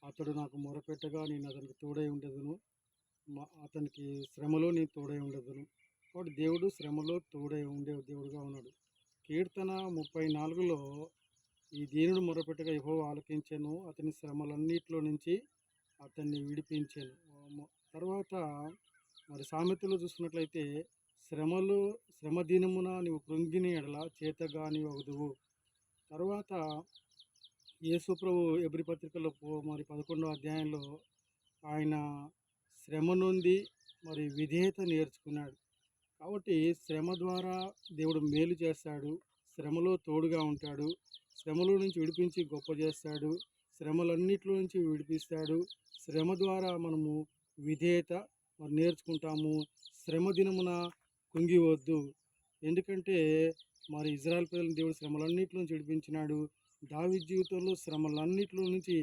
అతడు నాకు మొరపెట్టగా నేను అతనికి తోడై ఉండెదను. అతనికి శ్రమలో నేను తోడై ఉండెదను. కాబట్టి దేవుడు శ్రమలో తోడై ఉండే దేవుడుగా ఉన్నాడు. కీర్తన 34లో ఈ దీనుడు మొరపెట్టగా యెహోవా ఆలకించెను, అతని శ్రమలన్నిటిలో నుంచి అతన్ని విడిపించెను. తర్వాత మరి సామెతలో చూసుకున్నట్లయితే శ్రమ దినమున నీవు కృంగిన ఎడల చేతగాని వగుదువు. తర్వాత యేసు ప్రభు ఎబ్రీ పత్రికలో మరి 11వ అధ్యాయంలో ఆయన శ్రమ నుండి మరి విధేయత నేర్చుకున్నాడు. కాబట్టి శ్రమ ద్వారా దేవుడు మేలు చేస్తాడు, శ్రమలో తోడుగా ఉంటాడు, శ్రమలో నుంచి విడిపించి గొప్ప చేస్తాడు, శ్రమలన్నిటిలో నుంచి విడిపిస్తాడు. శ్రమ ద్వారా మనము విధేయత మరి నేర్చుకుంటాము. శ్రమ దినమున కుంగివద్దు. ఎందుకంటే మరి ఇజ్రాయెల్ ప్రజలను దేవుడు శ్రమలన్నిటిలో నుంచి విడిపించినాడు. దావీదు జీవితంలో శ్రమలన్నిటిలో నుంచి